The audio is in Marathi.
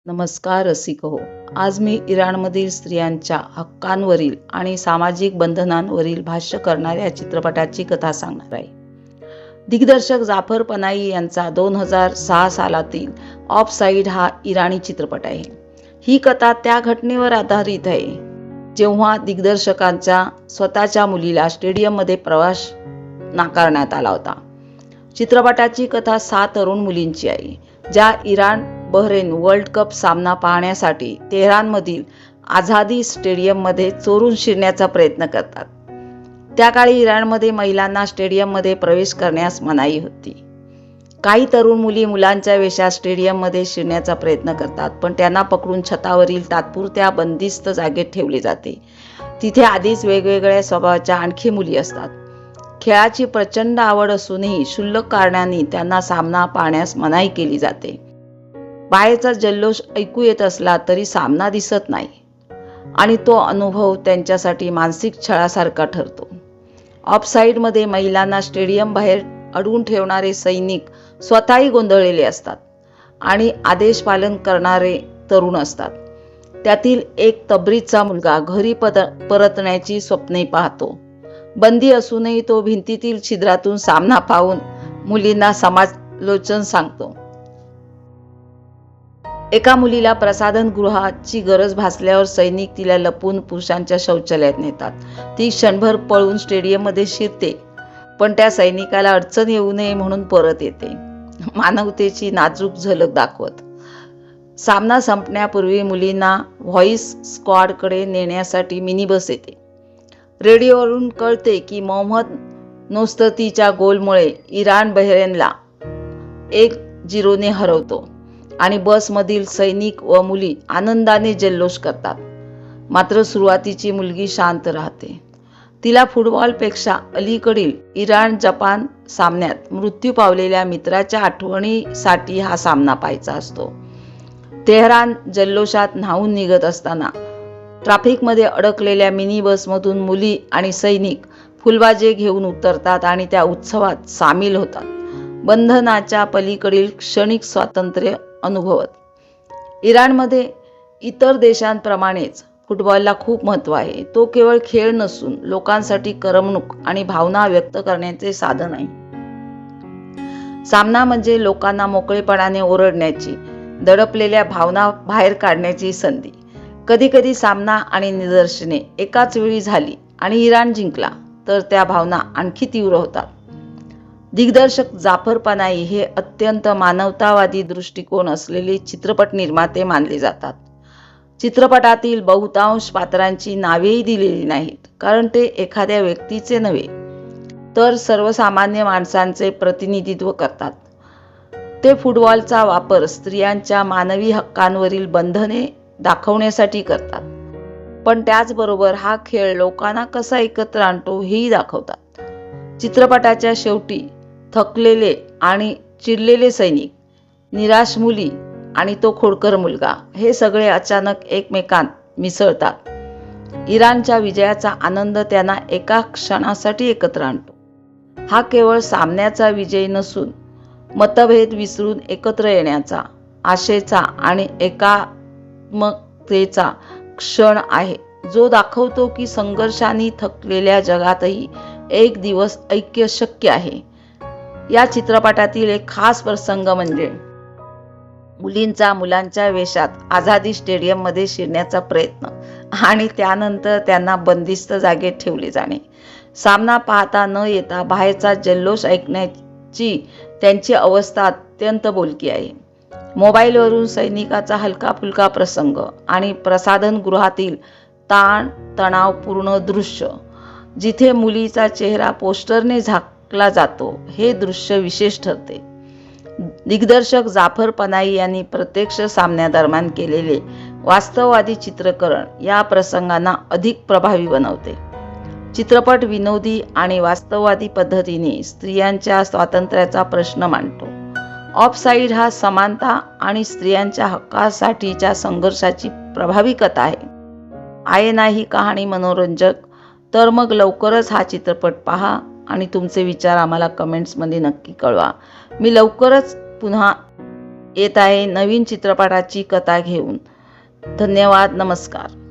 नमस्कार रसिक हो. आज मी इराणमधील स्त्रियांच्या हक्कांवरील आणि सामाजिक बंधनांवरील भाष्य करणाऱ्या चित्रपटाची कथा सांगणार आहे. दिग्दर्शक जाफर पनाही यांचा 2006 सालातील ऑफसाइड हा इराणी चित्रपट आहे. ही कथा त्या घटनेवर आधारित आहे जेव्हा दिग्दर्शकांच्या स्वतःच्या मुलीला स्टेडियममध्ये प्रवेश नाकारण्यात आला होता. चित्रपटाची कथा 6 तरुण मुलींची आहे ज्या इराण बहरेन वर्ल्ड कप सामना पाहण्यासाठी तेहरानमधील आझादी स्टेडियममध्ये चोरून शिरण्याचा प्रयत्न करतात. त्या काळी इराणमध्ये महिलांना स्टेडियममध्ये प्रवेश करण्यास मनाई होती. काही तरुण मुली मुलांच्या वेशात स्टेडियममध्ये शिरण्याचा प्रयत्न करतात, पण त्यांना पकडून छतावरील तात्पुरत्या बंदिस्त जागेत ठेवले जाते. तिथे आधीच वेगवेगळ्या स्वभावाच्या आणखी मुली असतात. खेळाची प्रचंड आवड असूनही क्षुल्लक कारणांनी त्यांना सामना पाहण्यास मनाई केली जाते. बाहेरचा जल्लोष ऐकू येत असला तरी सामना दिसत नाही आणि तो अनुभव त्यांच्यासाठी मानसिक छळासारखा ठरतो. ऑफसाइडमध्ये महिलांना स्टेडियम बाहेर अडवून ठेवणारे सैनिक स्वतःही गोंधळलेले असतात आणि आदेश पालन करणारे तरुण असतात. त्यातील एक तब्रीजचा मुलगा घरी परतण्याची स्वप्ने पाहतो. बंदी असूनही तो भिंतीतील छिद्रातून सामना पाहून मुलींना समालोचन सांगतो. एका मुलीला प्रसाधन गृहाची गरज भासल्यावर सैनिक तिला लपून पुरुषांच्या शौचालयात नेतात. ती क्षणभर पळून स्टेडियममध्ये शिरते, पण त्या सैनिकाला अडचण येऊ नये म्हणून परत येते, मानवतेची नाजूक झलक दाखवत. सामना संपण्यापूर्वी मुलींना व्हॉइस स्क्वॉडकडे नेण्यासाठी मिनी बस येते. रेडिओवरून कळते की मोहम्मद नोस्ततीच्या गोलमुळे इराण बहरेनला 1-0 हरवतो आणि बसमधील सैनिक व मुली आनंदाने जल्लोष करतात. मात्र सुरुवातीची मुलगी शांत राहते. तिला फुटबॉलपेक्षा अलीकडील इराण-जपान सामन्यात मृत्यू पावलेल्या मित्राच्या आठवणीसाठी हा सामना पाहायचा असतो. तेहरान जल्लोषात न्हावून निघत असताना ट्रॅफिकमध्ये अडकलेल्या मिनी बसमधून मुली आणि सैनिक फुलबाजे घेऊन उतरतात आणि त्या उत्सवात सामील होतात, बंधनाच्या पलीकडील क्षणिक स्वातंत्र्य अनुभवत. इराणमध्ये इतर देशांप्रमाणेच फुटबॉलला खूप महत्त्व आहे. तो केवळ खेळ नसून लोकांसाठी करमणूक आणि भावना व्यक्त करण्याचे साधन आहे. सामना म्हणजे लोकांना मोकळेपणाने ओरडण्याची, दडपलेल्या भावना बाहेर काढण्याची संधी. कधीकधी सामना आणि निदर्शने एकाच वेळी झाली आणि इराण जिंकला तर त्या भावना आणखी तीव्र होतात. दिग्दर्शक जाफर पनाही हे अत्यंत मानवतावादी दृष्टिकोन असलेले चित्रपट निर्माते मानले जातात. चित्रपटातील बहुतांश पात्रांची नावेही दिलेली नाहीत, कारण ते एखाद्या व्यक्तीचे नव्हे तर सर्वसामान्य माणसांचे प्रतिनिधित्व करतात. ते फुटबॉलचा वापर स्त्रियांच्या मानवी हक्कांवरील बंधने दाखवण्यासाठी करतात, पण त्याचबरोबर हा खेळ लोकांना कसा एकत्र आणतो हेही दाखवतात. चित्रपटाच्या शेवटी थकलेले आणि चिडलेले सैनिक, निराश मुली आणि तो खोडकर मुलगा हे सगळे अचानक एकमेकांत मिसळतात. इराणच्या विजयाचा आनंद त्यांना एका क्षणासाठी एकत्र आणतो. हा केवळ सामन्याचा विजय नसून मतभेद विसरून एकत्र येण्याचा, आशेचा आणि एकात्मकतेचा क्षण आहे, जो दाखवतो की संघर्षाने थकलेल्या जगातही एक दिवस ऐक्य शक्य आहे. या चित्रपटातील एक खास प्रसंग म्हणजे मुलींचा मुलांच्या वेशात आझादी स्टेडियममध्ये शिरण्याचा प्रयत्न आणि त्यानंतर त्यांना बंदिस्त जागेत ठेवले जाणे. सामना पाहता न येता बाहेरचा जल्लोष ऐकण्याची त्यांची अवस्था अत्यंत बोलकी आहे. मोबाईलवरून सैनिकाचा हलका फुलका प्रसंग आणि प्रसाधन गृहातील ताण तणावपूर्ण दृश्य जिथे मुलीचा चेहरा पोस्टरने झाकला जातो, हे दृश्य विशेष ठरते. दिग्दर्शक जाफर पनाही यांनी प्रत्यक्ष सामन्यादरम्यान केलेले वास्तववादी चित्रीकरण या प्रसंगांना अधिक प्रभावी बनवते. चित्रपट विनोदी आणि वास्तववादी पद्धतीने स्त्रियांच्या स्वातंत्र्याचा प्रश्न मांडतो. ऑफसाइड हा समानता आणि स्त्रियांच्या हक्कासाठीच्या संघर्षाची प्रभावी कथा आहे. आहे ना ही कहाणी मनोरंजक? तर मग लवकरच हा चित्रपट पहा आणि तुमचे विचार आम्हाला कमेंट्समध्ये नक्की कळवा. मी लवकरच पुन्हा येत आहे नवीन चित्रपटाची कथा घेऊन. धन्यवाद. नमस्कार.